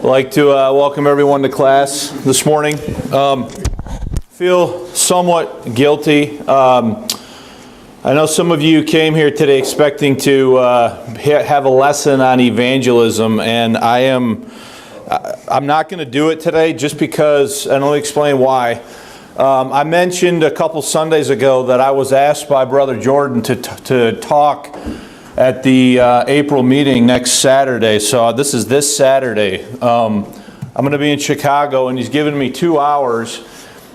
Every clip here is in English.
like to welcome everyone to class this morning. Feel somewhat guilty. I know some of you came here today expecting to have a lesson on evangelism, and I'm not going to do it today just because, and let me explain why. I mentioned a couple Sundays ago that I was asked by Brother Jordan to talk at the April meeting next Saturday. So this is this Saturday. I'm going to be in Chicago, and he's given me 2 hours,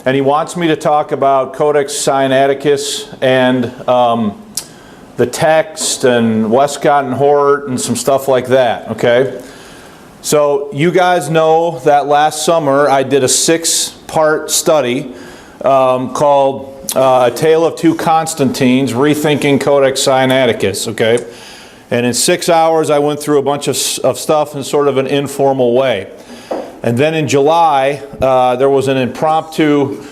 and he wants me to talk about Codex Sinaiticus and the text and Westcott Hort and some stuff like that. Okay. So you guys know that last summer I did a 6-part study called A Tale of Two Constantines, Rethinking Codex Sinaiticus, okay? And in 6 hours I went through a bunch of stuff in sort of an informal way. And then in July, there was an impromptu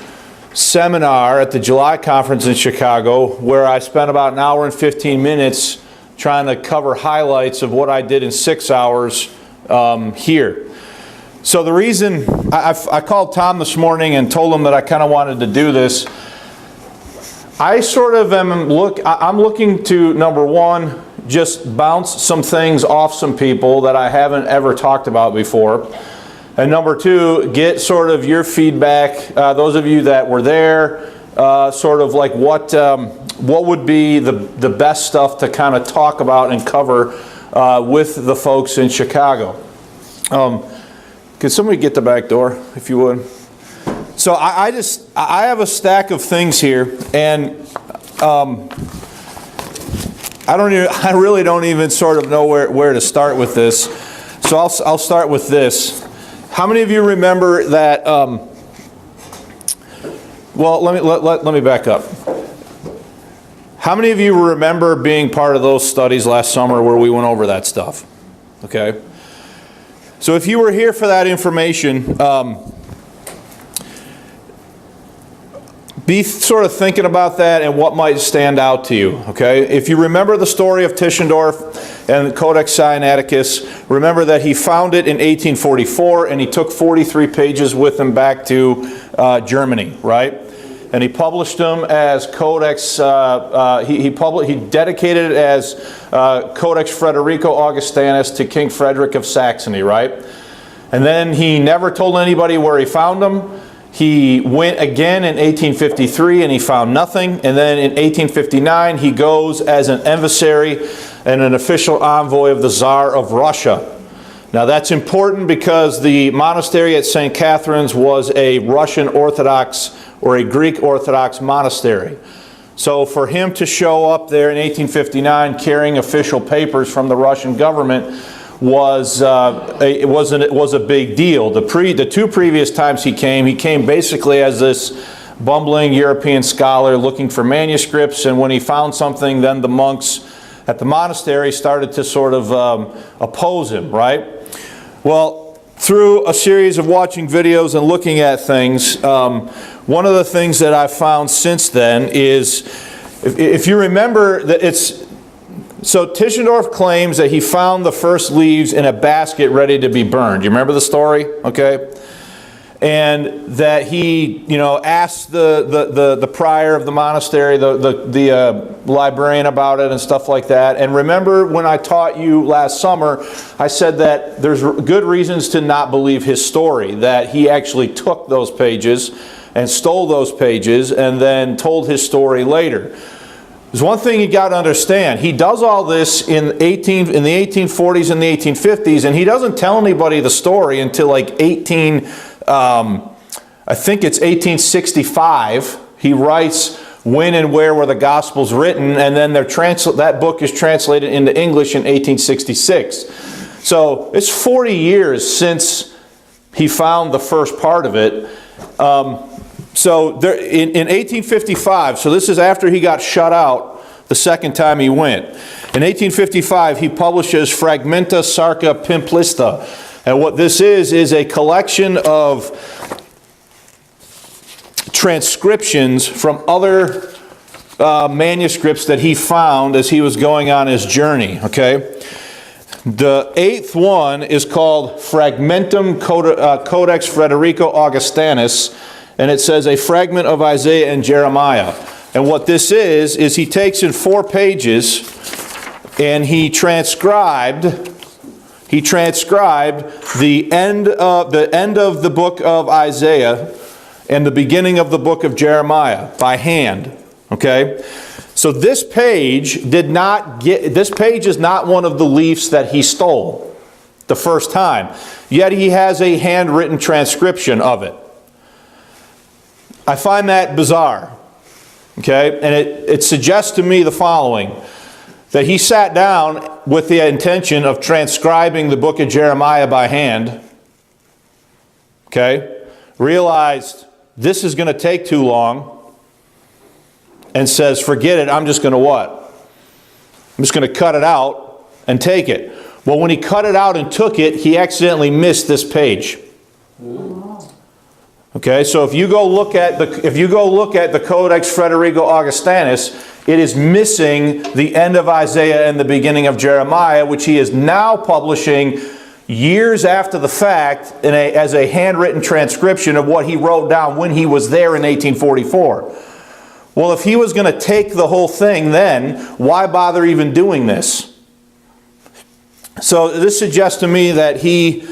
seminar at the July conference in Chicago where I spent about an hour and 15 minutes trying to cover highlights of what I did in 6 hours here. So the reason I called Tom this morning and told him that I kind of wanted to do this, I sort of I'm looking to, number one, just bounce some things off some people that I haven't ever talked about before. And number two, get sort of your feedback, those of you that were there, sort of like what would be the best stuff to kind of talk about and cover with the folks in Chicago. Could somebody get the back door, if you would? So I have a stack of things here, and I really don't even sort of know where to start with this. So I'll start with this. How many of you remember that? Well, let me back up. How many of you remember being part of those studies last summer where we went over that stuff? Okay. So if you were here for that information, be sort of thinking about that and what might stand out to you, okay? If you remember the story of Tischendorf and the Codex Sinaiticus, remember that he found it in 1844 and he took 43 pages with him back to Germany, right? And he published them as Codex, he dedicated it as Codex Frederico Augustinus to King Frederick of Saxony, right? And then he never told anybody where he found them. He went again in 1853 and he found nothing. And then in 1859 he goes as an emissary and an official envoy of the Tsar of Russia. Now that's important because the monastery at St. Catherine's was a Russian Orthodox or a Greek Orthodox monastery. So for him to show up there in 1859 carrying official papers from the Russian government was a big deal. The 2 previous times he came basically as this bumbling European scholar looking for manuscripts, and when he found something, then the monks at the monastery started to sort of oppose him, right? Well, through a series of watching videos and looking at things, one of the things that I've found since then is, if you remember, that so Tischendorf claims that he found the first leaves in a basket ready to be burned. You remember the story? Okay. And that he, asked the prior of the monastery, the librarian about it and stuff like that. And remember when I taught you last summer, I said that there's good reasons to not believe his story, that he actually took those pages and stole those pages and then told his story later. There's one thing you got to understand. He does all this in the 1840s and the 1850s, and he doesn't tell anybody the story until like I think it's 1865. He writes when and where were the Gospels written, and then that book is translated into English in 1866. So it's 40 years since he found the first part of it. So there, in 1855, so this is after he got shut out the second time he went. In 1855, he publishes Fragmenta Sarca Pimplista. And what this is a collection of transcriptions from other manuscripts that he found as he was going on his journey, okay? The 8th one is called Fragmentum Codex Frederico Augustinus, and it says a fragment of Isaiah and Jeremiah. And what this is he takes in 4 pages and he transcribed the end of the book of Isaiah and the beginning of the book of Jeremiah by hand. Okay? So this page is not one of the leaves that he stole the first time. Yet he has a handwritten transcription of it. I find that bizarre. Okay? And it suggests to me the following. That he sat down with the intention of transcribing the book of Jeremiah by hand. Okay? Realized this is going to take too long. And says, forget it, I'm just going to what? I'm just going to cut it out and take it. Well, when he cut it out and took it, he accidentally missed this page. Okay, so if you go look at the Codex Frederico Augustinus, it is missing the end of Isaiah and the beginning of Jeremiah, which he is now publishing years after the fact as a handwritten transcription of what he wrote down when he was there in 1844. Well, if he was going to take the whole thing then, why bother even doing this? So this suggests to me that he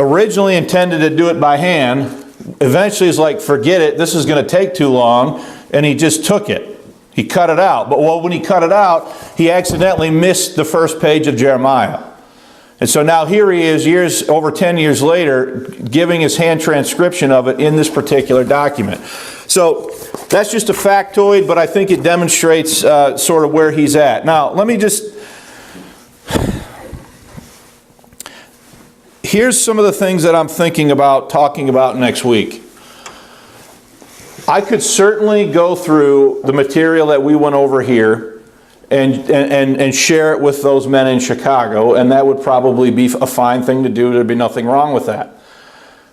originally intended to do it by hand. Eventually he's like, forget it, this is going to take too long. And he just took it. He cut it out. But when he cut it out, he accidentally missed the first page of Jeremiah. And so now here he is, over 10 years later, giving his hand transcription of it in this particular document. So that's just a factoid, but I think it demonstrates sort of where he's at. Now, let me just... Here's some of the things that I'm thinking about talking about next week. I could certainly go through the material that we went over here and share it with those men in Chicago, and that would probably be a fine thing to do. There'd be nothing wrong with that.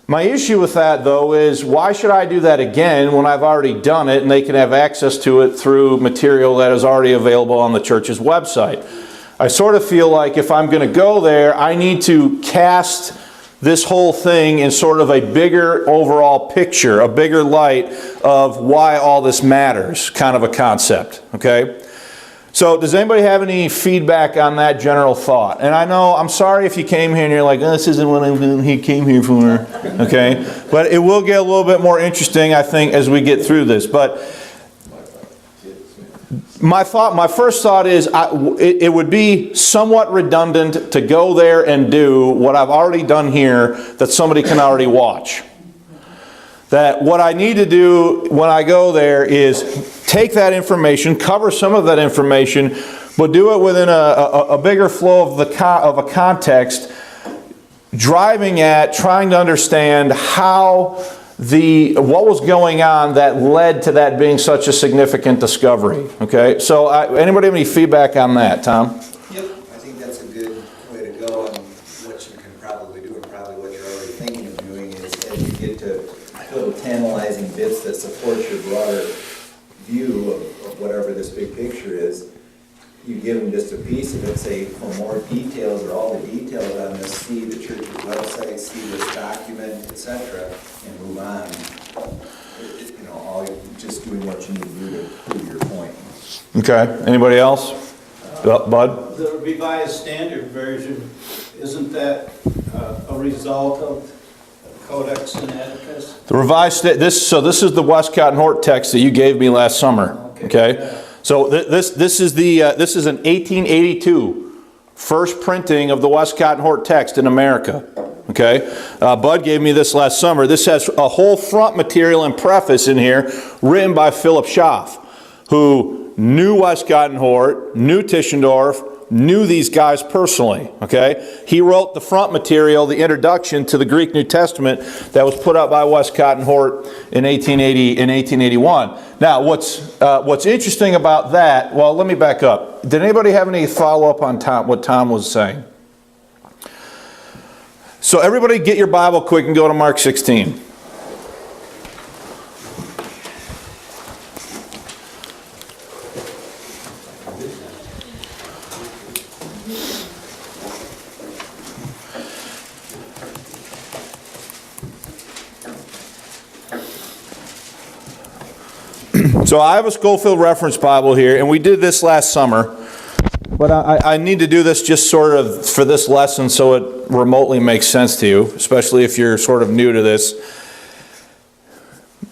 My issue with that, though, is why should I do that again when I've already done it and they can have access to it through material that is already available on the church's website? I sort of feel like if I'm going to go there, I need to cast this whole thing in sort of a bigger overall picture, a bigger light of why all this matters, kind of a concept, okay? So does anybody have any feedback on that general thought? And I know, I'm sorry if you came here and you're like, oh, this isn't what he came here for, okay? But it will get a little bit more interesting, I think, as we get through this. But my first thought is it would be somewhat redundant to go there and do what I've already done here that somebody can already watch. That what I need to do when I go there is take that information, cover some of that information, but do it within a bigger flow of a context, driving at trying to understand how what was going on that led to that being such a significant discovery. Okay, so anybody have any feedback on that, Tom? Yep, I think that's a good way to go, and what you can probably do, and probably what you're already thinking of doing, is as you get to tantalizing bits that support your broader view of whatever this big picture is, you give them just a piece of it, say for more details or all the details on this, see the church's website, see this document, etc., and move on. All just doing what you need to do to prove your point. Okay. Anybody else? Bud? The Revised Standard Version, isn't that a result of Codex Sinaiticus? The Revised this is the Westcott Hort text that you gave me last summer. Okay. Yeah. So this is an 1882 first printing of the Westcott Hort text in America. Okay, Bud gave me this last summer. This has a whole front material and preface in here written by Philip Schaff, who knew Westcott Hort, knew Tischendorf, knew these guys personally. Okay, he wrote the front material, the introduction to the Greek New Testament that was put out by Westcott Hort in 1881. Now, what's interesting about that? Well, let me back up. Did anybody have any follow up on what Tom was saying? So everybody get your Bible quick and go to Mark 16. So I have a Schofield Reference Bible here, and we did this last summer. But I need to do this just sort of for this lesson so it remotely makes sense to you, especially if you're sort of new to this.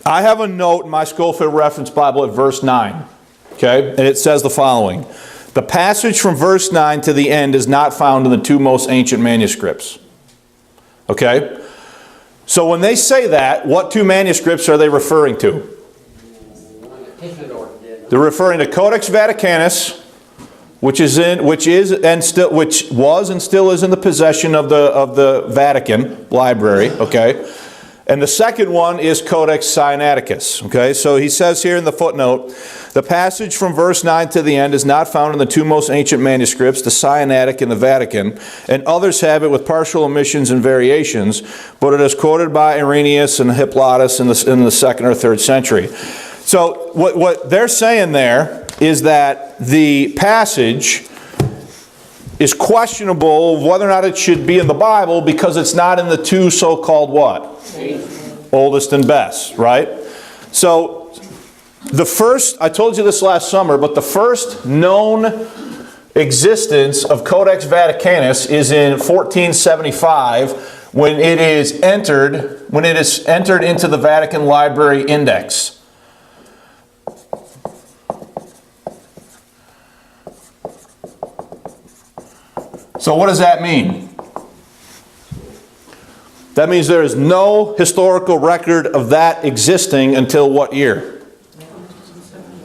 I have a note in my Schofield Reference Bible at verse 9. Okay? And it says the following. The passage from verse 9 to the end is not found in the two most ancient manuscripts. Okay? So when they say that, what two manuscripts are they referring to? They're referring to Codex Vaticanus, which was and still is in the possession of the Vatican Library, okay? And the second one is Codex Sinaiticus, okay? So he says here in the footnote, the passage from verse 9 to the end is not found in the two most ancient manuscripts, the Sinaitic and the Vatican, and others have it with partial omissions and variations, but it is quoted by Irenaeus and Hippolytus in the 2nd or 3rd century. So what they're saying there is that the passage is questionable whether or not it should be in the Bible because it's not in the two so-called what? Oldest and best, right? So the first, I told you this last summer, but the first known existence of Codex Vaticanus is in 1475 when it is entered into the Vatican Library Index. So what does that mean? That means there is no historical record of that existing until what year?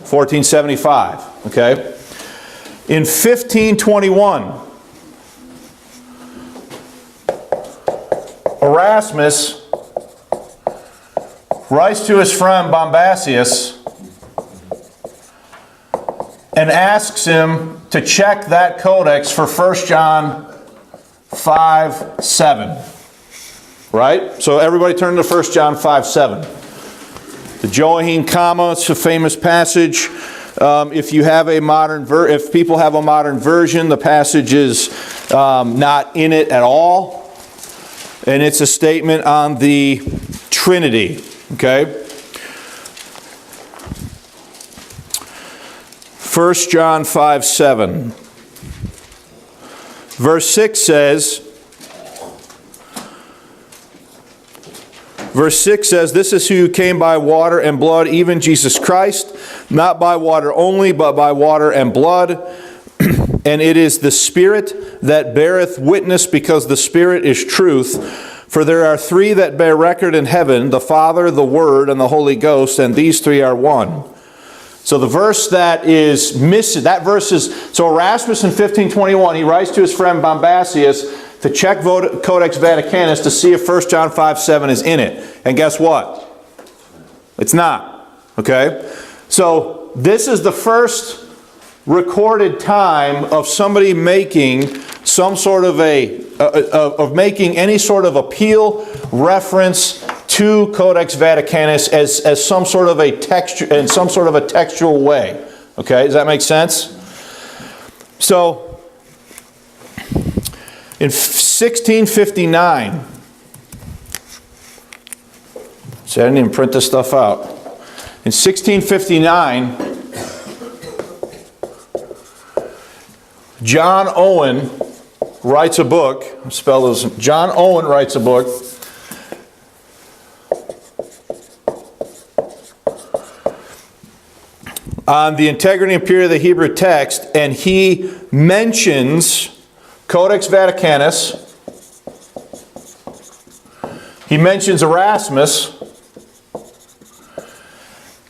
1475, okay? In 1521, Erasmus writes to his friend Bombasius and asks him to check that codex for 1 John 5:7. Right? So everybody turn to 1 John 5:7. The Joachim comma, it's a famous passage. If people have a modern version, the passage is not in it at all. And it's a statement on the Trinity. Okay? 1 John 5:7. Verse 6 says, this is who came by water and blood, even Jesus Christ, not by water only, but by water and blood. And it is the Spirit that beareth witness, because the Spirit is truth. For there are three that bear record in heaven, the Father, the Word, and the Holy Ghost, and these three are one. So the verse that is missing, so Erasmus in 1521, he writes to his friend Bombasius to check Codex Vaticanus to see if 1 John 5:7 is in it. And guess what? It's not. Okay? So this is the first recorded time of somebody making some sort of making any sort of appeal reference to Codex Vaticanus as some sort of a texture in some sort of a textual way. Okay? Does that make sense? So in 1659, see, I didn't even print this stuff out. In 1659, John Owen writes a book. John Owen writes a book on the integrity and purity of the Hebrew text, and he mentions Codex Vaticanus, he mentions Erasmus,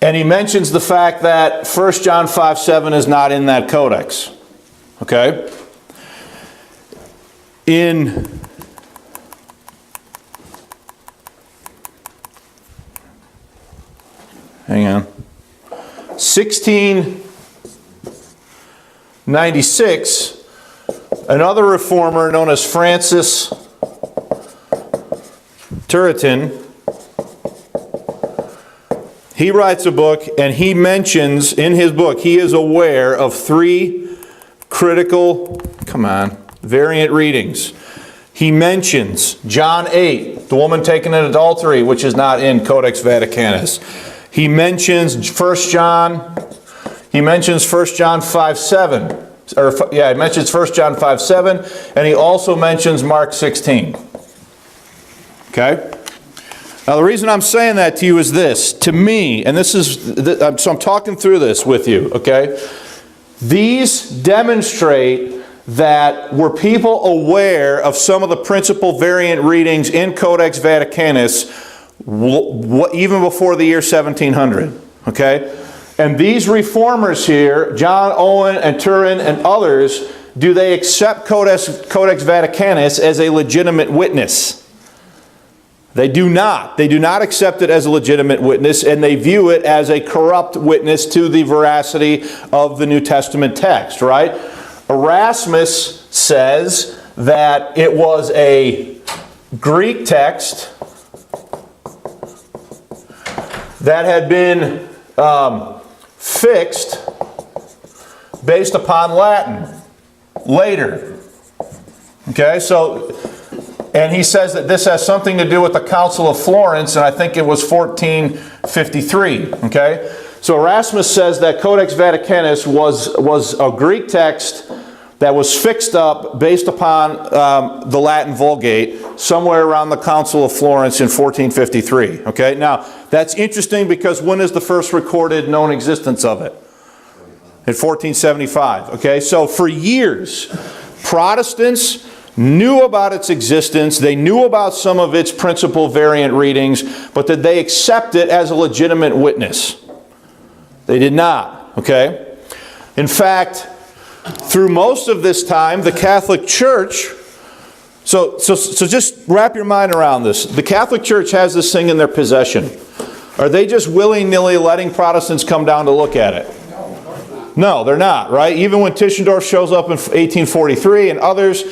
and he mentions the fact that 1 John 5:7 is not in that codex. Okay? Hang on. 1696, another reformer known as Francis Turretin, he writes a book, and he mentions in his book, he is aware of three critical, variant readings. He mentions John 8, the woman taken in adultery, which is not in Codex Vaticanus. He mentions 1 John. He mentions 1 John 5:7. He mentions 1 John 5:7, and he also mentions Mark 16. Okay? Now the reason I'm saying that to you is this. To me, and this is, so I'm talking through this with you, okay? These demonstrate that were people aware of some of the principal variant readings in Codex Vaticanus even before the year 1700, okay? And these reformers here, John Owen and Turin and others, do they accept Codex Vaticanus as a legitimate witness? They do not. They do not accept it as a legitimate witness, and they view it as a corrupt witness to the veracity of the New Testament text, right? Erasmus says that it was a Greek text that had been fixed based upon Latin later. Okay, so, and he says that this has something to do with the Council of Florence, and I think it was 1453. Okay, so Erasmus says that Codex Vaticanus was a Greek text that was fixed up based upon the Latin Vulgate somewhere around the Council of Florence in 1453. Okay, now that's interesting because when is the first recorded known existence of it? In 1475. Okay, so for years, Protestants knew about its existence, they knew about some of its principal variant readings, but did they accept it as a legitimate witness? They did not. Okay, in fact, through most of this time, the Catholic Church, so just wrap your mind around this. The Catholic Church has this thing in their possession. Are they just willy-nilly letting Protestants come down to look at it? No, they're not, right? Even when Tischendorf shows up in 1843 and others,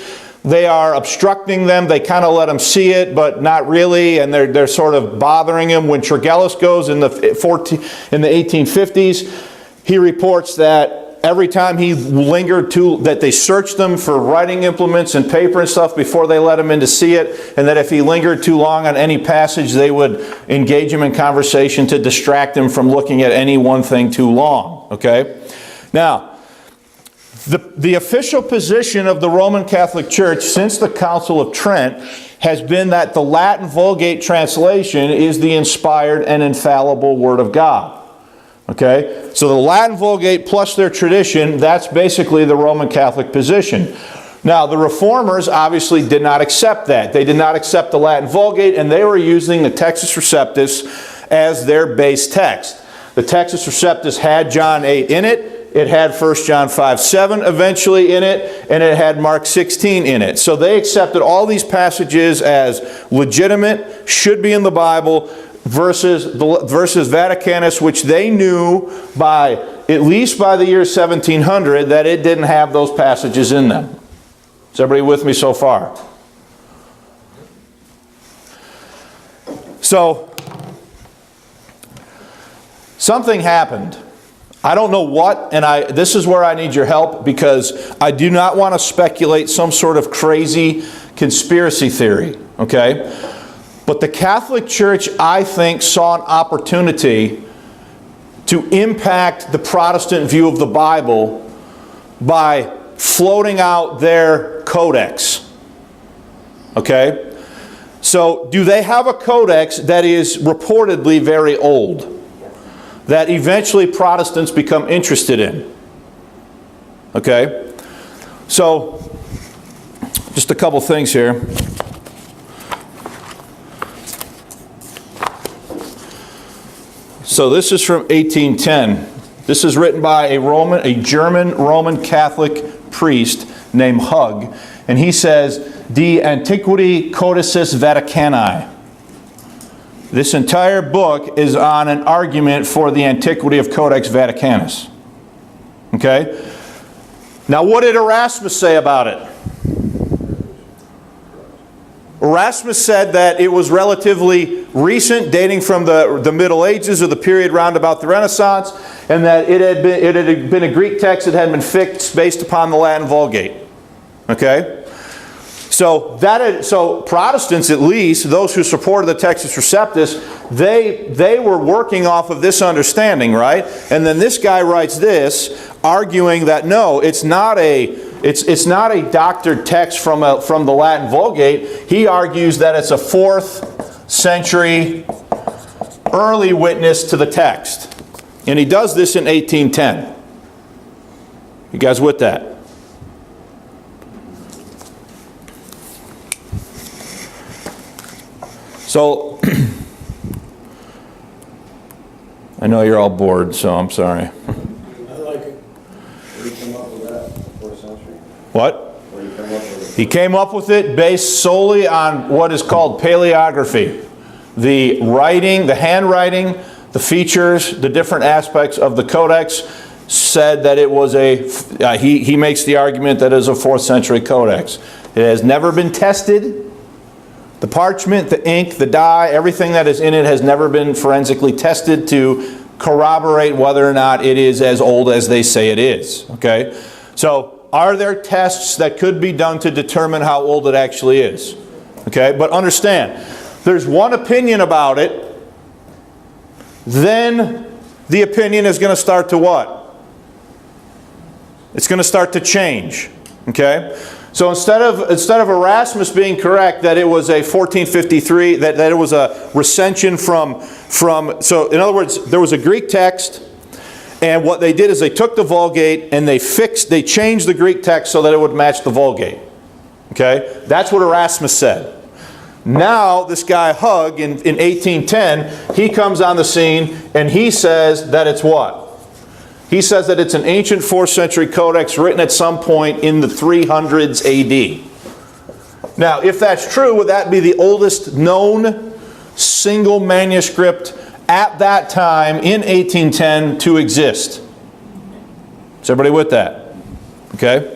they are obstructing them. They kind of let them see it, but not really, and they're sort of bothering him. When Tregelles goes in the 1850s, he reports that every time he lingered that they searched them for writing implements and paper and stuff before they let him in to see it, and that if he lingered too long on any passage, they would engage him in conversation to distract him from looking at any one thing too long. Okay? Now, the official position of the Roman Catholic Church since the Council of Trent has been that the Latin Vulgate translation is the inspired and infallible Word of God. Okay? So the Latin Vulgate plus their tradition, that's basically the Roman Catholic position. Now, the Reformers obviously did not accept that. They did not accept the Latin Vulgate, and they were using the Textus Receptus as their base text. The Textus Receptus had John 8 in it. It had 1 John 5:7 eventually in it, and it had Mark 16 in it. So they accepted all these passages as legitimate, should be in the Bible, versus Vaticanus, which they knew at least by the year 1700 that it didn't have those passages in them. Is everybody with me so far? So, something happened. I don't know what, and this is where I need your help, because I do not want to speculate some sort of crazy conspiracy theory, okay? But the Catholic Church, I think, saw an opportunity to impact the Protestant view of the Bible by floating out their codex. Okay? So, do they have a codex that is reportedly very old, that eventually Protestants become interested in? Okay? So, just a couple things here. So this is from 1810. This is written by a German Roman Catholic priest named Hug, and he says, "De Antiquity Codices Vaticani." This entire book is on an argument for the antiquity of Codex Vaticanus. Okay? Now, what did Erasmus say about it? Erasmus said that it was relatively recent, dating from the Middle Ages or the period round about the Renaissance, and that it had been a Greek text that had been fixed based upon the Latin Vulgate. Okay? So Protestants, at least, those who supported the Textus Receptus, they were working off of this understanding, right? And then this guy writes this, arguing that no, it's not a doctored text from the Latin Vulgate. He argues that it's a 4th century early witness to the text. And he does this in 1810. You guys with that? So, I know you're all bored, so I'm sorry. I like it. Where did you come up with that? 4th century? What? Where did you come up with it? He came up with it based solely on what is called paleography. The writing, the handwriting, the features, the different aspects of the Codex said that it was he makes the argument that it is a 4th century Codex. It has never been tested. The parchment, the ink, the dye, everything that is in it has never been forensically tested to corroborate whether or not it is as old as they say it is. Okay? So, are there tests that could be done to determine how old it actually is? Okay? But understand, there's one opinion about it, then the opinion is going to start to what? It's going to start to change. Okay? So instead of Erasmus being correct that it was a 1453, that it was a recension from, so in other words, there was a Greek text, and what they did is they took the Vulgate and they changed the Greek text so that it would match the Vulgate. Okay? That's what Erasmus said. Now, this guy Hug in 1810, he comes on the scene and he says that it's what? He says that it's an ancient 4th century codex written at some point in the 300s AD. Now, if that's true, would that be the oldest known single manuscript at that time in 1810 to exist? Is everybody with that? Okay.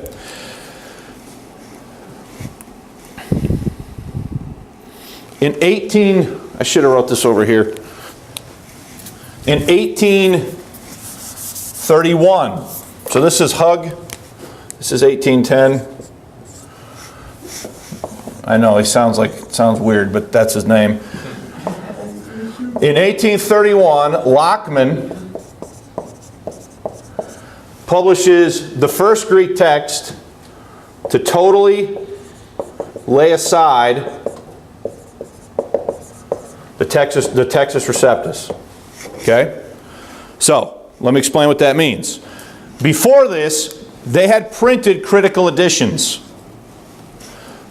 I should have wrote this over here. In 1831, so this is Hug, this is 1810. I know he sounds weird, but that's his name. In 1831, Lockman publishes the first Greek text to totally lay aside the Textus Receptus. Okay? So, let me explain what that means. Before this, they had printed critical editions.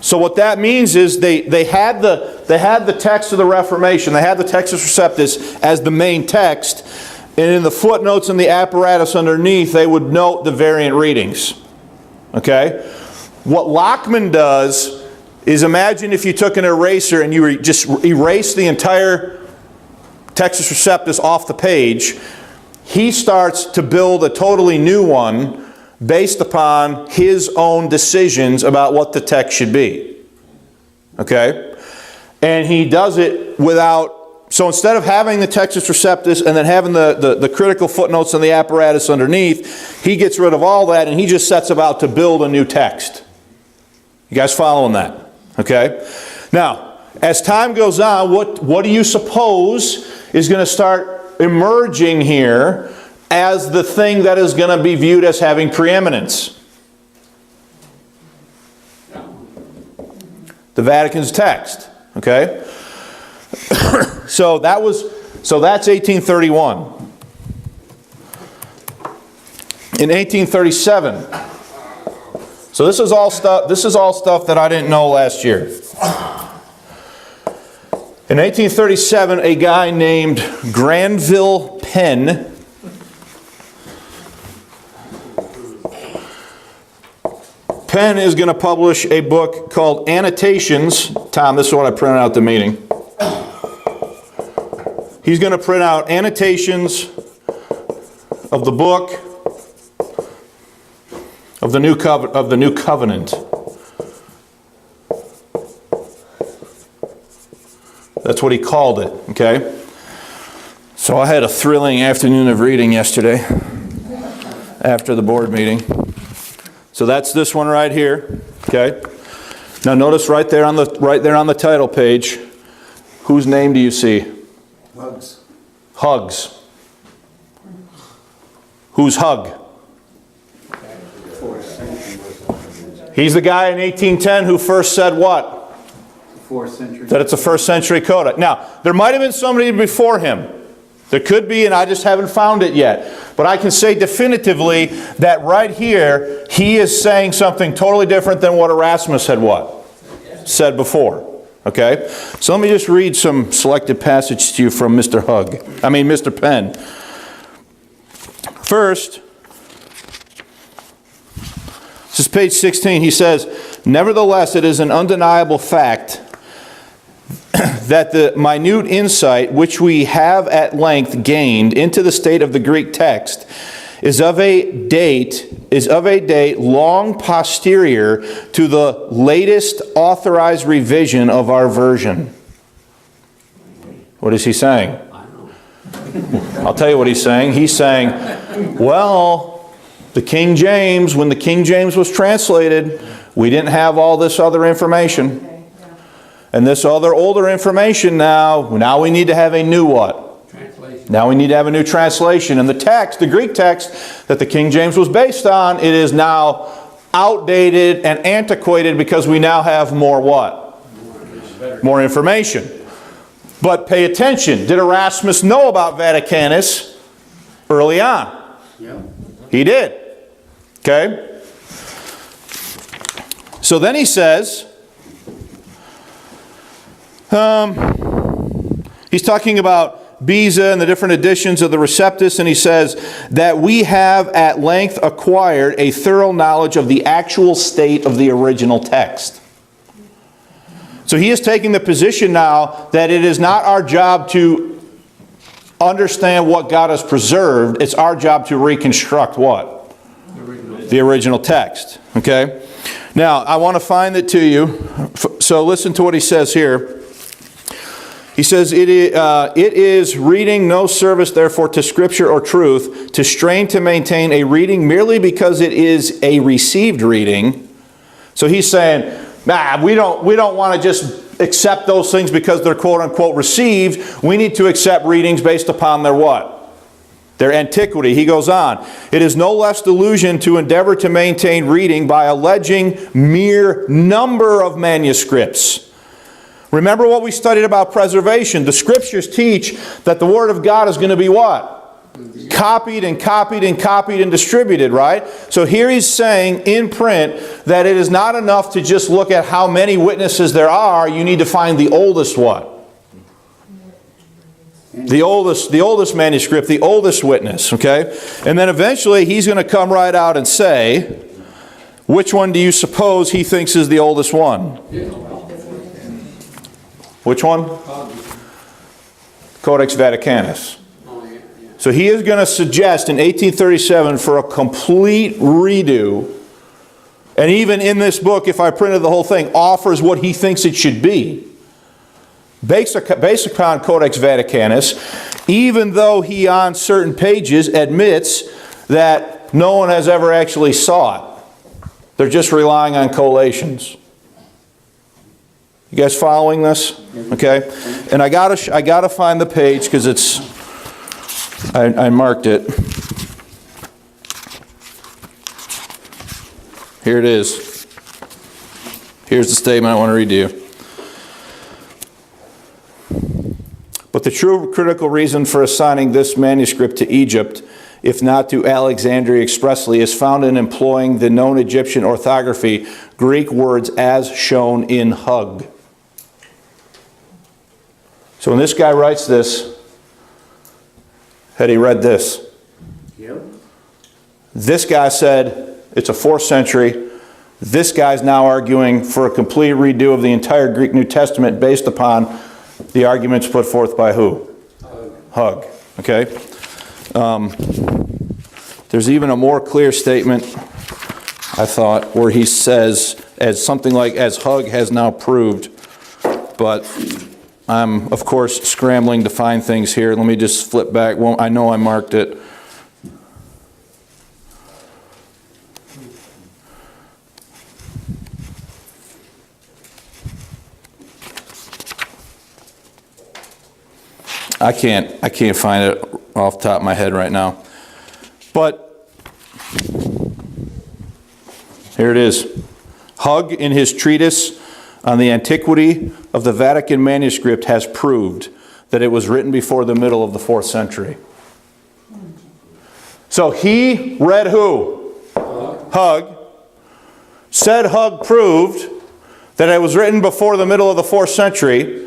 So what that means is they had the text of the Reformation, they had the Textus Receptus as the main text, and in the footnotes and the apparatus underneath, they would note the variant readings. Okay? What Lockman does is, imagine if you took an eraser and you just erased the entire Textus Receptus off the page. He starts to build a totally new one based upon his own decisions about what the text should be. Okay? And he does it without, so instead of having the Textus Receptus and then having the critical footnotes and the apparatus underneath, he gets rid of all that and he just sets about to build a new text. You guys following that? Okay? Now, as time goes on, what do you suppose is going to start emerging here as the thing that is going to be viewed as having preeminence? The Vatican's text. Okay? So that's 1831. In 1837. So this is all stuff that I didn't know last year. In 1837, a guy named Granville Penn is going to publish a book called Annotations. Tom, this is what I printed out at the meeting. He's going to print out annotations of the book of the New Covenant. That's what he called it, okay? So I had a thrilling afternoon of reading yesterday after the board meeting. So that's this one right here, okay? Now notice right there on the title page, whose name do you see? Hugs. Hugs. Who's Hug? He's the guy in 1810 who first said what? 4th century. That it's a 1st century codex. Now, there might have been somebody before him. There could be, and I just haven't found it yet. But I can say definitively that right here, he is saying something totally different than what Erasmus had what? Said before. Okay? So let me just read some selected passage to you from Mr. Penn. First, this is page 16. He says, "Nevertheless, it is an undeniable fact that the minute insight which we have at length gained into the state of the Greek text is of a date long posterior to the latest authorized revision of our version." What is he saying? I'll tell you what he's saying. He's saying, well, the King James, when the King James was translated, we didn't have all this other information. And this other older information now we need to have a new what? Translation. Now we need to have a new translation. And the text, the Greek text that the King James was based on, it is now outdated and antiquated because we now have more what? More information. But pay attention. Did Erasmus know about Vaticanus early on? Yeah. He did. Okay? So then he says, he's talking about Beza and the different editions of the Receptus, and he says that we have at length acquired a thorough knowledge of the actual state of the original text. So he is taking the position now that it is not our job to understand what God has preserved, it's our job to reconstruct what? The original text. Okay? Now, I want to find it to you. So listen to what he says here. He says, it is reading no service, therefore, to Scripture or truth, to strain to maintain a reading merely because it is a received reading. So he's saying, we don't want to just accept those things because they're quote-unquote received. We need to accept readings based upon their what? Their antiquity. He goes on, it is no less delusion to endeavor to maintain reading by alleging mere number of manuscripts. Remember what we studied about preservation. The Scriptures teach that the Word of God is going to be what? Copied and copied and copied and distributed, right? So here he's saying in print that it is not enough to just look at how many witnesses there are. You need to find the oldest what? The oldest manuscript, the oldest witness, okay? And then eventually he's going to come right out and say, which one do you suppose he thinks is the oldest one? Which one? Codex Vaticanus. So he is going to suggest in 1837 for a complete redo, and even in this book, if I printed the whole thing, offers what he thinks it should be. Based upon Codex Vaticanus, even though he on certain pages admits that no one has ever actually saw it. They're just relying on collations. You guys following this? Okay? And I gotta find the page because it's I marked it. Here it is. Here's the statement I want to read to you. But the true critical reason for assigning this manuscript to Egypt, if not to Alexandria expressly, is found in employing the known Egyptian orthography, Greek words as shown in Hug. So when this guy writes this, had he read this? Yep. This guy said it's a 4th century. This guy's now arguing for a complete redo of the entire Greek New Testament based upon the arguments put forth by who? Hug. Okay? There's even a more clear statement, I thought, where he says, as something like, as Hug has now proved, but I'm, of course, scrambling to find things here. Let me just flip back. Well, I know I marked it. I can't find it off the top of my head right now. But here it is. Hug, in his treatise on the antiquity of the Vatican manuscript, has proved that it was written before the middle of the 4th century. So he read who? Hug. Said Hug proved that it was written before the middle of the 4th century.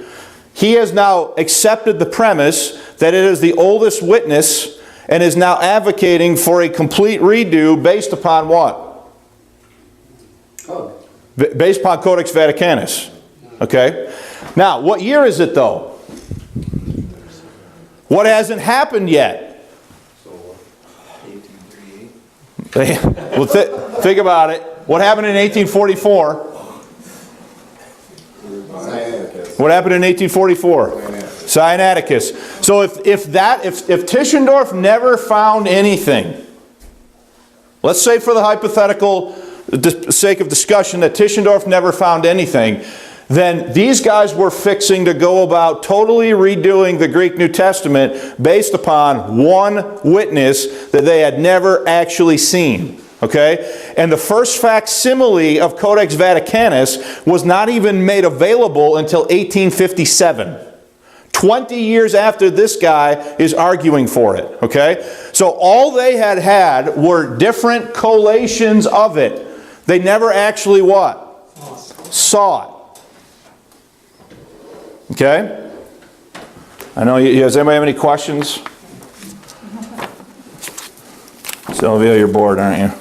He has now accepted the premise that it is the oldest witness and is now advocating for a complete redo based upon what? Code. Based upon Codex Vaticanus. Okay? Now, what year is it though? What hasn't happened yet? 1838. Well, think about it. What happened in 1844? What happened in 1844? Sinaiticus. So if Tischendorf never found anything, let's say for the hypothetical sake of discussion that Tischendorf never found anything, then these guys were fixing to go about totally redoing the Greek New Testament based upon one witness that they had never actually seen. Okay? And the first facsimile of Codex Vaticanus was not even made available until 1857. 20 years after this guy is arguing for it. Okay? So all they had were different collations of it. They never actually what? Saw it. Okay? I know, does anybody have any questions? Sylvia, you're bored, aren't you?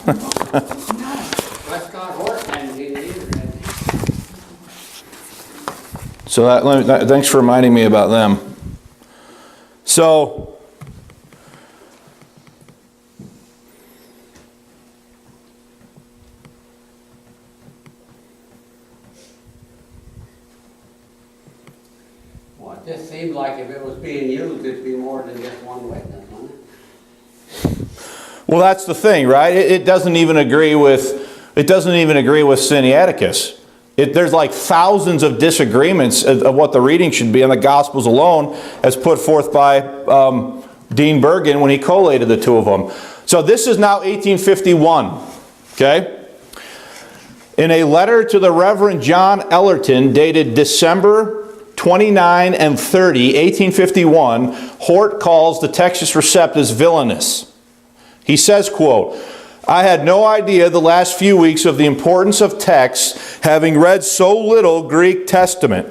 Westcott Hort hadn't seen it either, had he? So thanks for reminding me about them. So, Well, it just seemed like if it was being used, it'd be more than just one witness, wouldn't it? well, that's the thing, right? It doesn't even agree with Sinaiticus. There's like thousands of disagreements of what the reading should be in the Gospels alone, as put forth by Dean Bergen when he collated the two of them. So this is now 1851. Okay? In a letter to the Reverend John Ellerton, dated December 29 and 30, 1851, Hort calls the Textus Receptus villainous. He says, quote, I had no idea the last few weeks of the importance of texts, having read so little Greek Testament,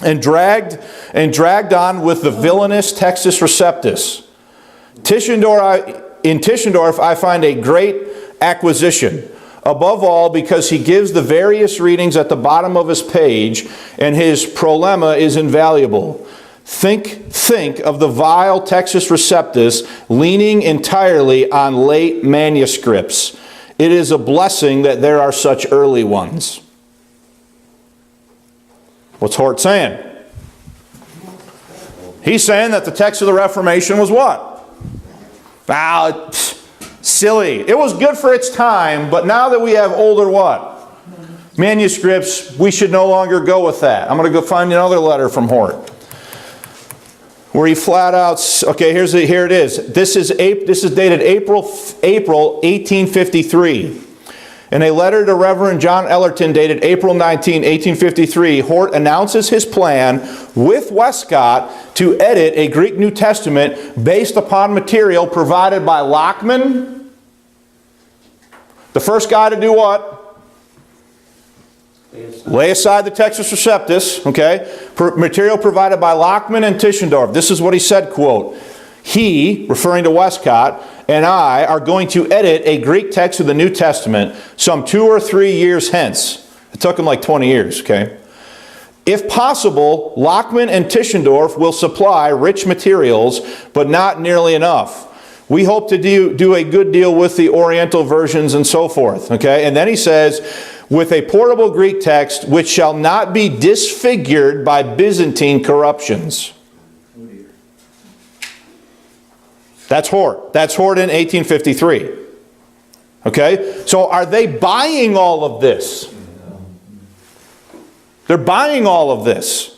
and dragged on with the villainous Textus Receptus. In Tischendorf I find a great acquisition, above all because he gives the various readings at the bottom of his page, and his prolemma is invaluable. Think of the vile Textus Receptus leaning entirely on late manuscripts. It is a blessing that there are such early ones. What's Hort saying? He's saying that the text of the Reformation was what? Silly. It was good for its time, but now that we have older what? Manuscripts, we should no longer go with that. I'm going to go find another letter from Hort, where he flat out, okay, here it is. This is dated April 1853. In a letter to Reverend John Ellerton dated April 19, 1853, Hort announces his plan with Westcott to edit a Greek New Testament based upon material provided by Lockman. The first guy to do what? Lay aside the Textus Receptus, okay? Material provided by Lockman and Tischendorf. This is what he said, quote, he, referring to Westcott, and I are going to edit a Greek text of the New Testament some 2 or 3 years hence. It took him like 20 years, okay? If possible, Lockman and Tischendorf will supply rich materials, but not nearly enough. We hope to do a good deal with the Oriental versions and so forth, okay? And then he says, with a portable Greek text which shall not be disfigured by Byzantine corruptions. That's Hort. That's Hort in 1853. Okay? So are they buying all of this? They're buying all of this.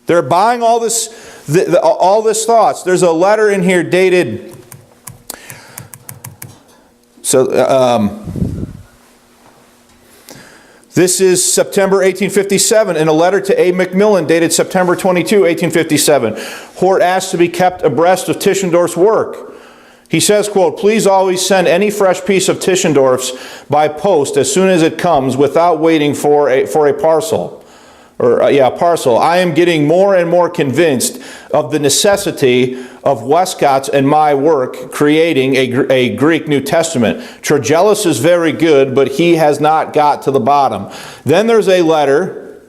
They're buying all this all this thoughts. There's a letter in here dated, this is September 1857, in a letter to A. Macmillan dated September 22, 1857. Hort asked to be kept abreast of Tischendorf's work. He says, quote, "Please always send any fresh piece of Tischendorf's by post as soon as it comes without waiting for a parcel." Parcel. I am getting more and more convinced of the necessity of Westcott's and my work creating a Greek New Testament. Tregellus is very good, but he has not got to the bottom. Then there's a letter.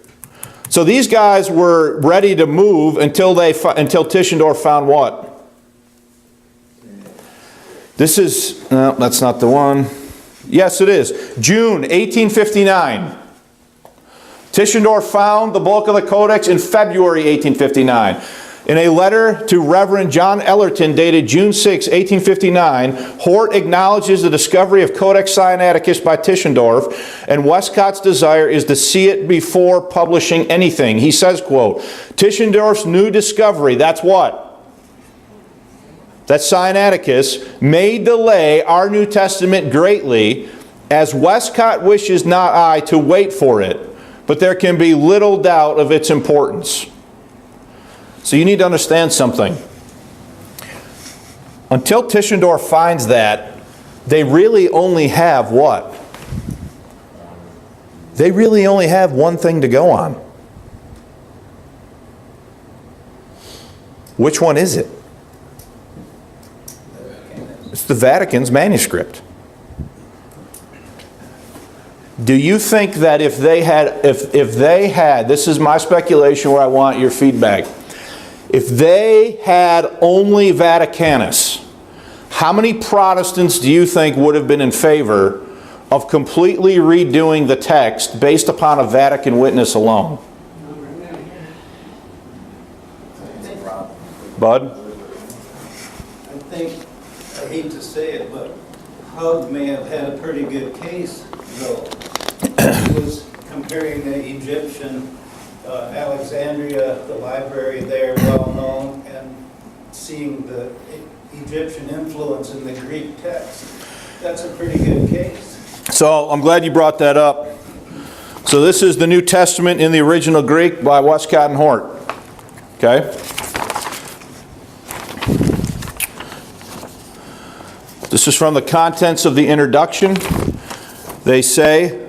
So these guys were ready to move until Tischendorf found what? This is, no, that's not the one. Yes, it is. June 1859. Tischendorf found the bulk of the Codex in February 1859. In a letter to Reverend John Ellerton dated June 6, 1859, Hort acknowledges the discovery of Codex Sinaiticus by Tischendorf, and Westcott's desire is to see it before publishing anything. He says, quote, "Tischendorf's new discovery," that's what? That Sinaiticus, "may delay our New Testament greatly, as Westcott wishes not I to wait for it. But there can be little doubt of its importance." So you need to understand something. Until Tischendorf finds that, they really only have what? They really only have one thing to go on. Which one is it? It's the Vatican's manuscript. Do you think that if they had, this is my speculation where I want your feedback, if they had only Vaticanus, how many Protestants do you think would have been in favor of completely redoing the text based upon a Vatican witness alone? Bud? I think, I hate to say it, but Hug may have had a pretty good case, though. He was comparing the Egyptian Alexandria, the library there, well known, and seeing the Egyptian influence in the Greek text. That's a pretty good case. So I'm glad you brought that up. So this is the New Testament in the original Greek by Westcott and Hort. Okay? This is from the contents of the introduction. They say,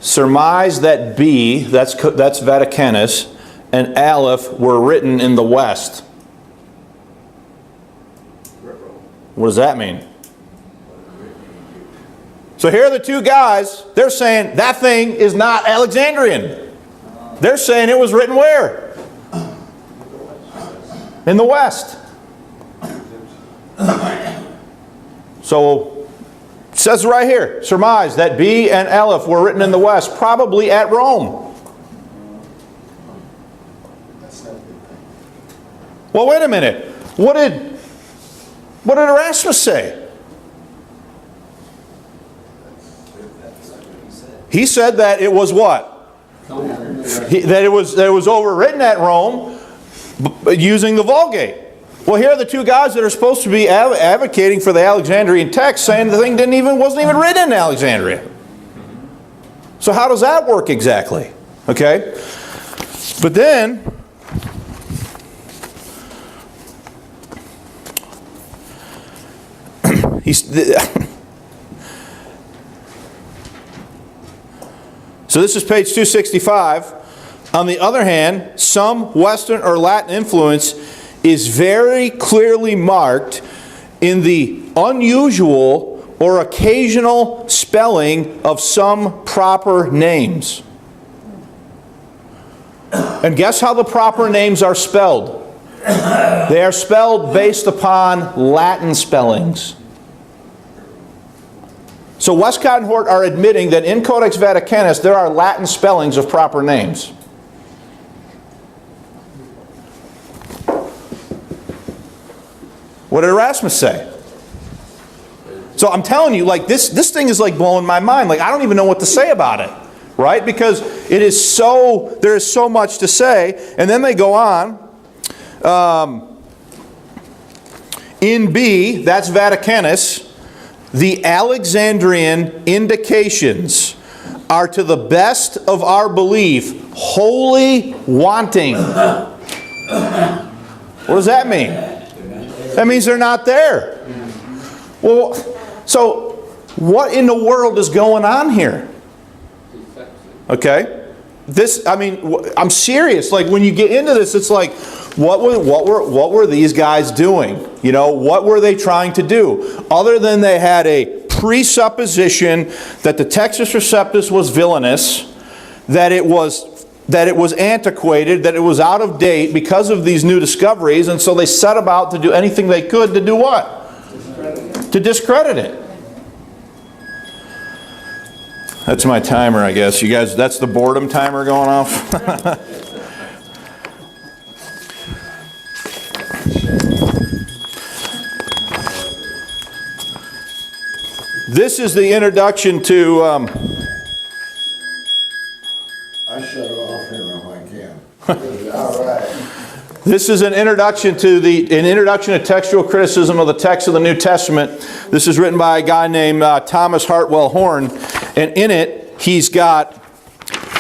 surmise that B, that's Vaticanus, and Aleph were written in the West. What does that mean? So here are the two guys. They're saying that thing is not Alexandrian. They're saying it was written where? In the West. So it says right here, surmise that B and Aleph were written in the West, probably at Rome. Well, wait a minute. What did Erasmus say? He said that it was what? That it was overwritten at Rome using the Vulgate. Well, here are the two guys that are supposed to be advocating for the Alexandrian text, saying the thing wasn't even written in Alexandria. So how does that work exactly? Okay? But then, so this is page 265. On the other hand, some Western or Latin influence is very clearly marked in the unusual or occasional spelling of some proper names. And guess how the proper names are spelled? They are spelled based upon Latin spellings. So Westcott and Hort are admitting that in Codex Vaticanus there are Latin spellings of proper names. What did Erasmus say? So I'm telling you, like this thing is like blowing my mind. Like I don't even know what to say about it, right? Because it is so, there is so much to say. And then they go on In B, that's Vaticanus, the Alexandrian indications are to the best of our belief wholly wanting. What does that mean? That means they're not there. Well, so what in the world is going on here? Okay? This, I mean, I'm serious. Like, when you get into this, it's like, what were these guys doing? You know, what were they trying to do? Other than they had a presupposition that the Textus Receptus was villainous, that it was antiquated, that it was out of date because of these new discoveries, and so they set about to do anything they could to do what? To discredit it. That's my timer, I guess. You guys, that's the boredom timer going off? This is the introduction to... I shut it off here if I can. All right. This is an introduction to textual criticism of the text of the New Testament. This is written by a guy named Thomas Hartwell Horn, and in it he's got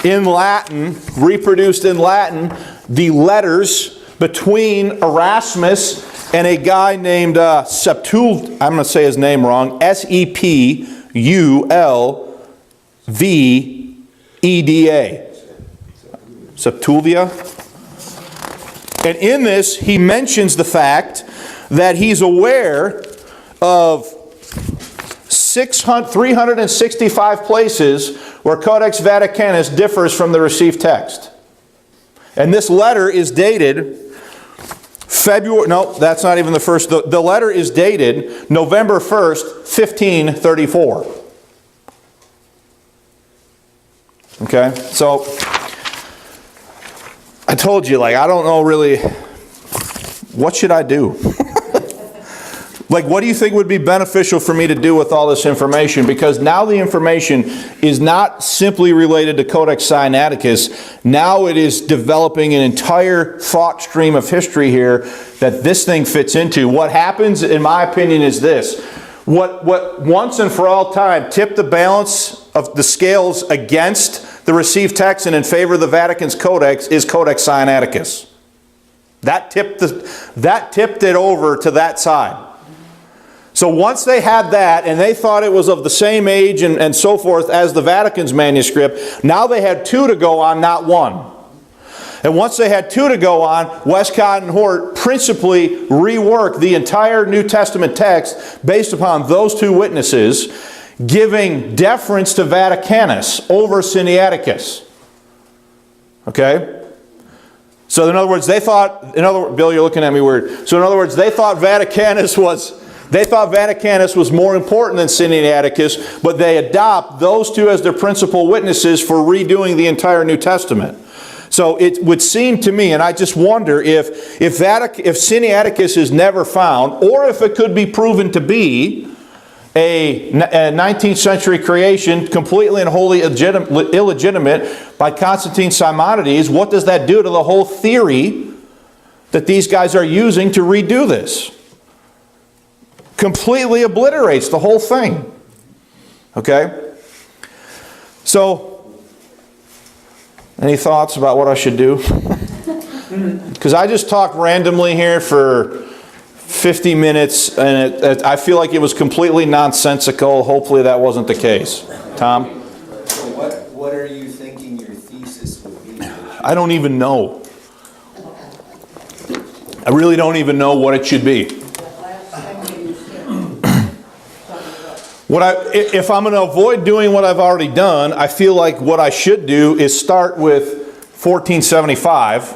in Latin, reproduced in Latin, the letters between Erasmus and a guy named Septul. I'm going to say his name wrong. Sepulveda. Septulvia. And in this, he mentions the fact that he's aware of 365 places where Codex Vaticanus differs from the received text. And this letter is dated February, no, that's not even the first. The letter is dated November 1st, 1534. Okay, so I told you, like, I don't know really, what should I do? Like, what do you think would be beneficial for me to do with all this information? Because now the information is not simply related to Codex Sinaiticus. Now it is developing an entire thought stream of history here that this thing fits into. What happens, in my opinion, is this. What once and for all time tipped the balance of the scales against the received text and in favor of the Vatican's Codex is Codex Sinaiticus. That tipped it over to that side. So once they had that, and they thought it was of the same age and so forth as the Vatican's manuscript, now they had two to go on, not one. And once they had two to go on, Westcott and Hort principally reworked the entire New Testament text based upon those two witnesses, giving deference to Vaticanus over Sinaiticus. Okay? So in other words, Bill, you're looking at me weird. So in other words, they thought Vaticanus was more important than Sinaiticus, but they adopt those two as their principal witnesses for redoing the entire New Testament. So it would seem to me, and I just wonder if Sinaiticus is never found, or if it could be proven to be a 19th century creation, completely and wholly illegitimate by Constantine Simonides, what does that do to the whole theory that these guys are using to redo this? Completely obliterates the whole thing. Okay? So, any thoughts about what I should do? Because I just talked randomly here for 50 minutes, and I feel like it was completely nonsensical. Hopefully that wasn't the case. Tom? So what are you thinking your thesis would be? I don't even know. I really don't even know what it should be. If I'm going to avoid doing what I've already done, I feel like what I should do is start with 1475,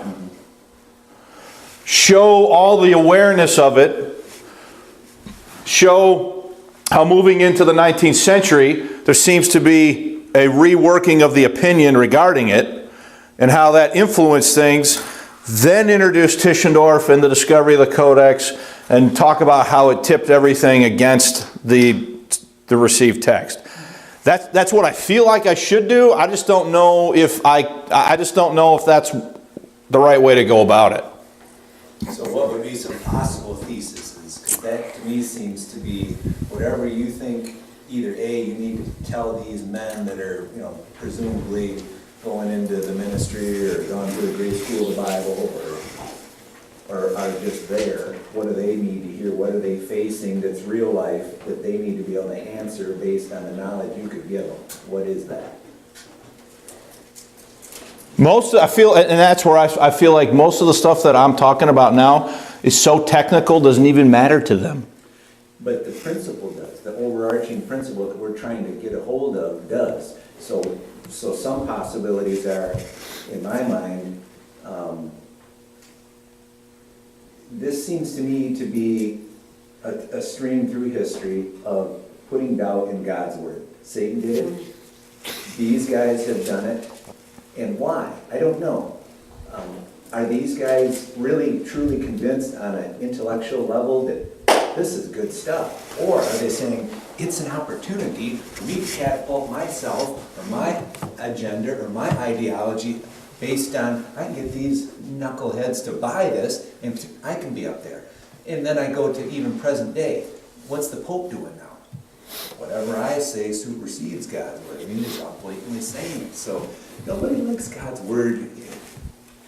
show all the awareness of it, show how moving into the 19th century there seems to be a reworking of the opinion regarding it and how that influenced things, then introduce Tischendorf and the discovery of the Codex and talk about how it tipped everything against the received text. That's what I feel like I should do. I just don't know if that's the right way to go about it. So what would be some possible theses? Because that to me seems to be whatever you think, either A, you need to tell these men that are, presumably going into the ministry or gone to a grade school of the Bible or are just there. What do they need to hear? What are they facing that's real life that they need to be able to answer based on the knowledge you could give them? What is that? I feel, and that's where I feel like most of the stuff that I'm talking about now is so technical, doesn't even matter to them. But the principle does. The overarching principle that we're trying to get a hold of does. So some possibilities are, in my mind, this seems to me to be a stream through history of putting doubt in God's word. Satan did it. These guys have done it. And why? I don't know. Are these guys really truly convinced on an intellectual level that this is good stuff? Or are they saying, it's an opportunity for me to catapult myself or my agenda or my ideology based on, I can get these knuckleheads to buy this and I can be up there. And then I go to even present day. What's the Pope doing now? Whatever I say supersedes God's word. I mean, he's all blatantly saying it. So nobody looks God's word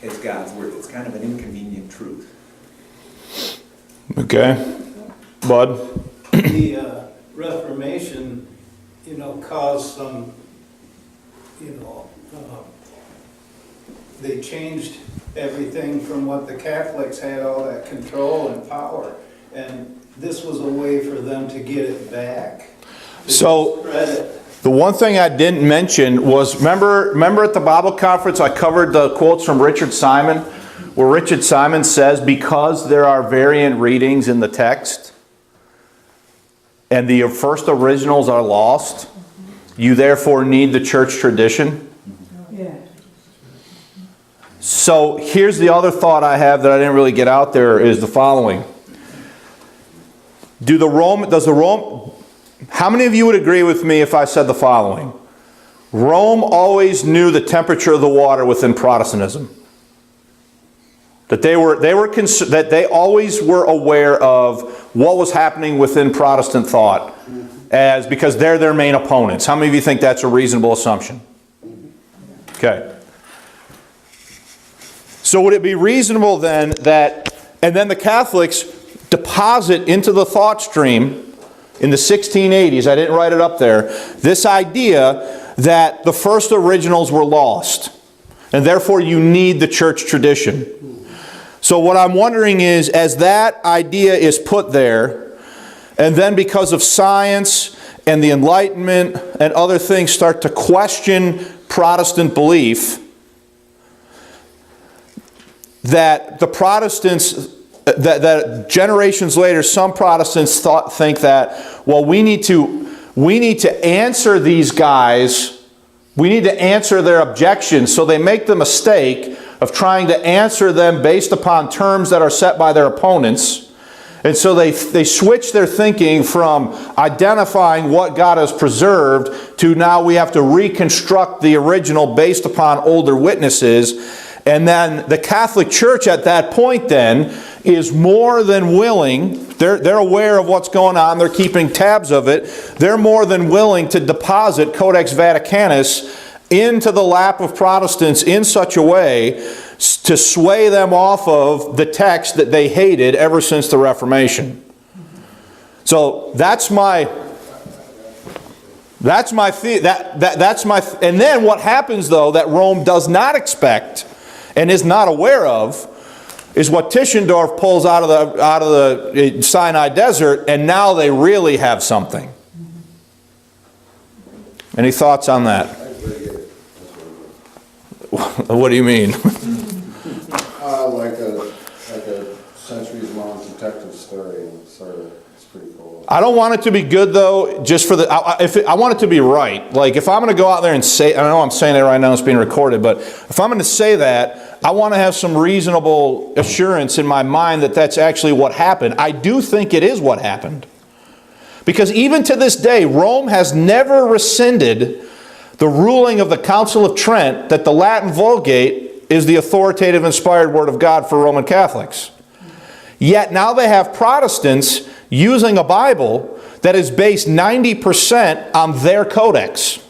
as God's word. It's kind of an inconvenient truth. Okay. Bud? The Reformation, caused some, they changed everything from what the Catholics had, all that control and power. And this was a way for them to get it back. So, Spread it. the one thing I didn't mention was, remember at the Bible conference I covered the quotes from Richard Simon, where Richard Simon says, because there are variant readings in the text, and the first originals are lost, you therefore need the church tradition. Yeah. So here's the other thought I have that I didn't really get out there is the following. How many of you would agree with me if I said the following? Rome always knew the temperature of the water within Protestantism. That they always were aware of what was happening within Protestant thought, because they're their main opponents. How many of you think that's a reasonable assumption? Okay. So would it be reasonable then and then the Catholics deposit into the thought stream in the 1680s, I didn't write it up there, this idea that the first originals were lost, and therefore you need the church tradition. So what I'm wondering is, as that idea is put there, and then because of science and the Enlightenment and other things start to question Protestant belief, that the Protestants, that generations later, some Protestants think that, well, we need to answer these guys, we need to answer their objections, so they make the mistake of trying to answer them based upon terms that are set by their opponents. And so they switch their thinking from identifying what God has preserved to now we have to reconstruct the original based upon older witnesses. And then the Catholic Church at that point then is more than willing, they're aware of what's going on, they're keeping tabs of it, they're more than willing to deposit Codex Vaticanus into the lap of Protestants in such a way to sway them off of the text that they hated ever since the Reformation. So and then what happens though that Rome does not expect and is not aware of is what Tischendorf pulls out of the Sinai desert, and now they really have something. Any thoughts on that? What do you mean? Like a centuries-long detective story, and it's pretty cool. I don't want it to be good though. Just for I want it to be right. Like if I'm going to go out there and say, I know I'm saying it right now, it's being recorded, but if I'm going to say that, I want to have some reasonable assurance in my mind that that's actually what happened. I do think it is what happened, because even to this day, Rome has never rescinded the ruling of the Council of Trent that the Latin Vulgate is the authoritative, inspired Word of God for Roman Catholics. Yet now they have Protestants using a Bible that is based 90% on their codex.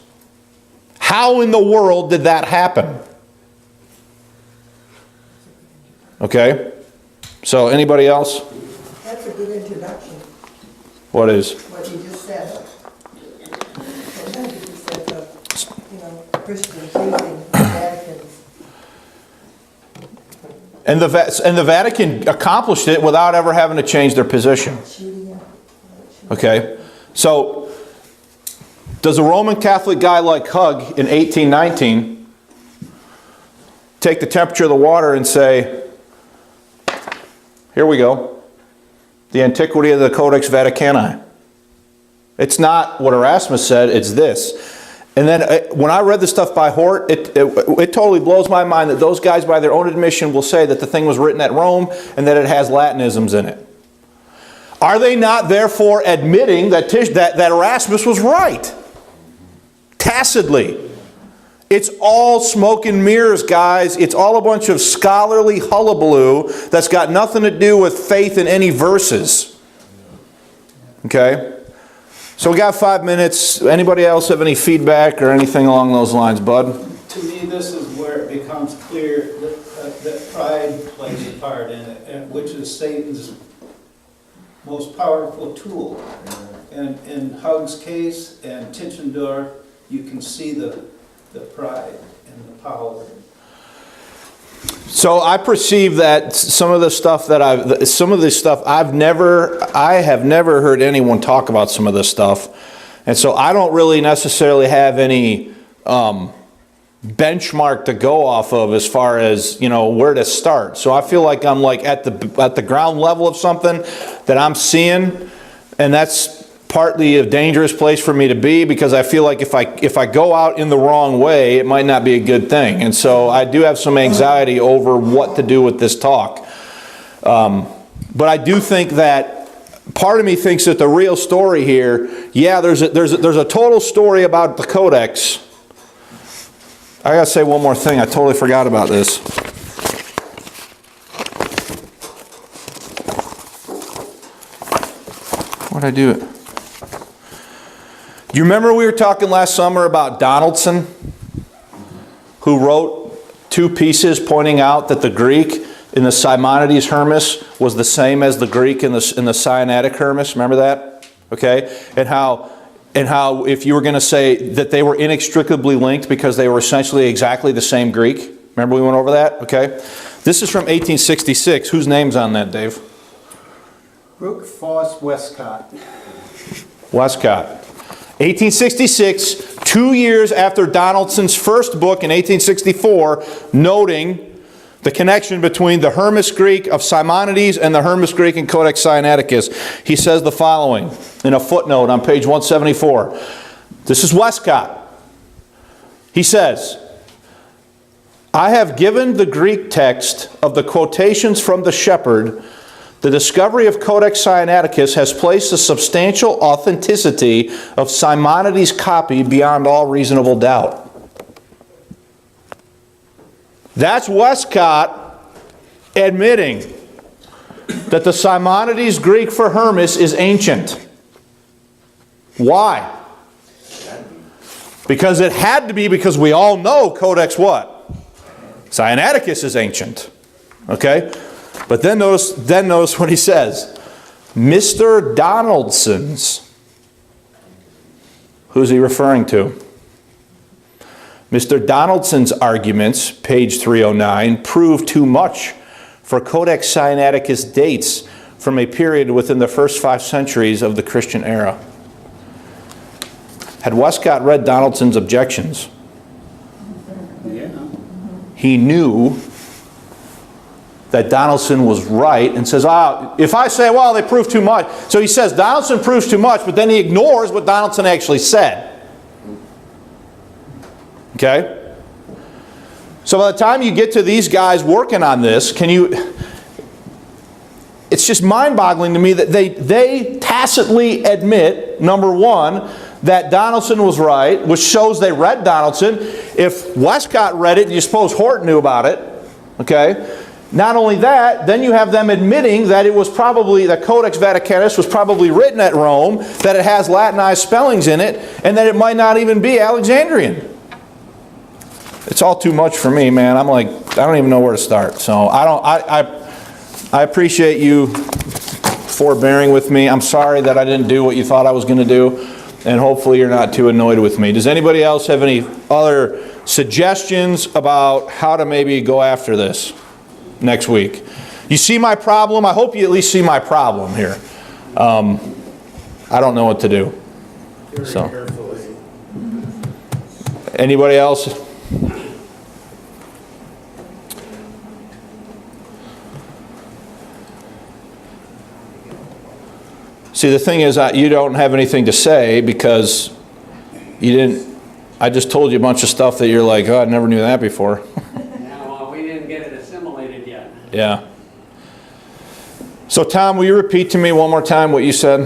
How in the world did that happen? Okay? So anybody else? That's a good introduction, What is? what you just said. Sometimes you said, Christians using Vatican's. And the Vatican accomplished it without ever having to change their position. Okay? So, does a Roman Catholic guy like Hug in 1819 take the temperature of the water and say, here we go, the antiquity of the Codex Vaticani? It's not what Erasmus said, it's this. And then when I read the stuff by Hort, it totally blows my mind that those guys by their own admission will say that the thing was written at Rome and that it has Latinisms in it. Are they not therefore admitting that Erasmus was right? Tacitly. It's all smoke and mirrors, guys. It's all a bunch of scholarly hullabaloo that's got nothing to do with faith in any verses. Okay? So we got 5 minutes. Anybody else have any feedback or anything along those lines, bud? To me, this is where it becomes clear that pride plays a part in it, and which is Satan's most powerful tool. And in Hug's case and Tischendorf, you can see the pride and the power. So I perceive that some of the stuff I have never heard anyone talk about some of this stuff, and so I don't really necessarily have any benchmark to go off of as far as where to start. So I feel like I'm like at the ground level of something that I'm seeing, and that's partly a dangerous place for me to be because I feel like if I go out in the wrong way, it might not be a good thing. And so I do have some anxiety over what to do with this talk. But I do think that part of me thinks that the real story here, yeah, there's a total story about the Codex. I gotta say one more thing. I totally forgot about this. What'd I do? Do you remember we were talking last summer about Donaldson, who wrote 2 pieces pointing out that the Greek in the Simonides Hermes was the same as the Greek in the Sinaitic Hermes? Remember that? Okay? And how if you were going to say that they were inextricably linked because they were essentially exactly the same Greek? Remember we went over that? Okay? This is from 1866. Whose name's on that, Dave? Brooke Foss Westcott. Westcott. 1866, 2 years after Donaldson's first book in 1864, noting the connection between the Hermes Greek of Simonides and the Hermes Greek in Codex Sinaiticus. He says the following in a footnote on page 174. This is Westcott. He says, I have given the Greek text of the quotations from the Shepherd. The discovery of Codex Sinaiticus has placed the substantial authenticity of Simonides' copy beyond all reasonable doubt. That's Westcott admitting that the Simonides Greek for Hermes is ancient. Why? Because it had to be, because we all know Codex what? Sinaiticus is ancient. Okay? But then notice what he says. Mr. Donaldson's. Who's he referring to? Mr. Donaldson's arguments, page 309, prove too much for Codex Sinaiticus dates from a period within the first 5 centuries of the Christian era. Had Westcott read Donaldson's objections, he knew that Donaldson was right and says, if I say, well, they prove too much. So he says Donaldson proves too much, but then he ignores what Donaldson actually said. Okay? So by the time you get to these guys working on this, it's just mind-boggling to me that they tacitly admit, number one, that Donaldson was right, which shows they read Donaldson. If Westcott read it, you suppose Hort knew about it. Okay? Not only that, then you have them admitting that it was probably, that Codex Vaticanus was probably written at Rome, that it has Latinized spellings in it, and that it might not even be Alexandrian. It's all too much for me, man. I'm like, I don't even know where to start. So I appreciate you forbearing with me. I'm sorry that I didn't do what you thought I was going to do, and hopefully you're not too annoyed with me. Does anybody else have any other suggestions about how to maybe go after this next week? You see my problem? I hope you at least see my problem here. I don't know what to do. So, anybody else? See, the thing is, you don't have anything to say because you didn't. I just told you a bunch of stuff that you're like, oh, I never knew that before. Yeah, well, we didn't get it assimilated yet. Yeah. So, Tom, will you repeat to me one more time what you said?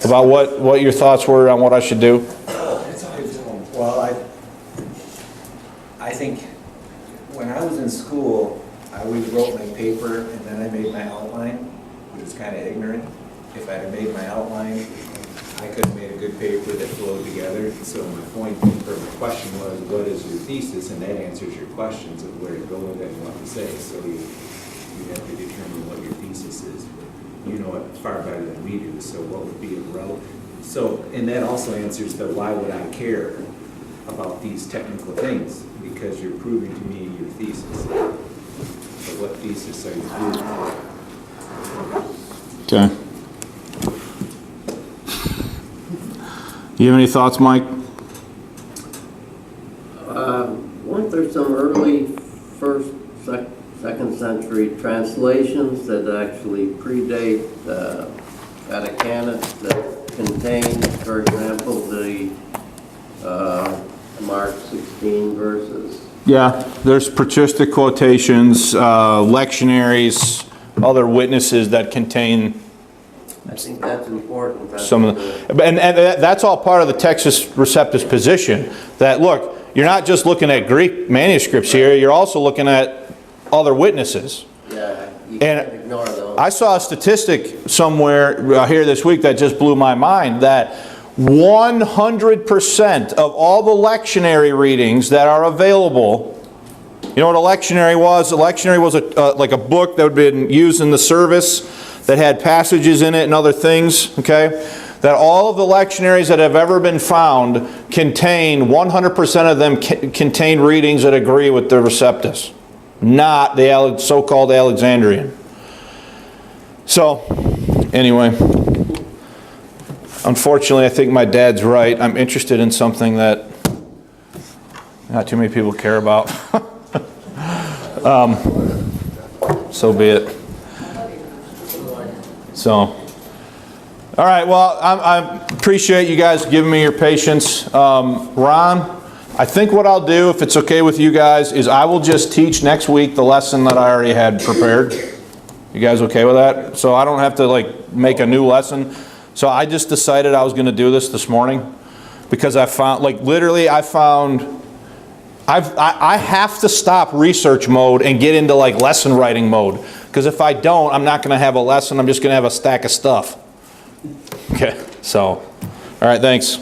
About what your thoughts were on what I should do? Well, I think when I was in school, I always wrote my paper and then I made my outline, which is kind of ignorant. If I had made my outline, I could have made a good paper that flowed together. So my point or my question was, what is your thesis? And that answers your questions of where to go with it and what to say. So you have to determine what your thesis is. You know it far better than we do. So what would be relevant? So, and that also answers the why would I care about these technical things? Because you're proving to me your thesis. So what thesis are you doing? Okay. You have any thoughts, Mike? Weren't there some early second century translations that actually predate Vaticanus that contain, for example, the Mark 16 verses? Yeah, there's patristic quotations, lectionaries, other witnesses that contain I think that's important. That's some of the, and that's all part of the Textus Receptus position, that look, you're not just looking at Greek manuscripts here, you're also looking at other witnesses. Yeah, you And can't ignore those. I saw a statistic somewhere here this week that just blew my mind, that 100% of all the lectionary readings that are available, you know what a lectionary was? A lectionary was like a book that would have been used in the service that had passages in it and other things, okay? That all of the lectionaries that have ever been found contain, 100% of them contain readings that agree with the Receptus, not the so-called Alexandrian. So, anyway, unfortunately, I think my dad's right. I'm interested in something that not too many people care about. So be it. So, all right, well, I appreciate you guys giving me your patience. Ron, I think what I'll do, if it's okay with you guys, is I will just teach next week the lesson that I already had prepared. You guys okay with that? So I don't have to like make a new lesson. So I just decided I was going to do this morning because I found, like literally I found, I have to stop research mode and get into like lesson writing mode. Because if I don't, I'm not going to have a lesson. I'm just going to have a stack of stuff. Okay, so, all right, thanks.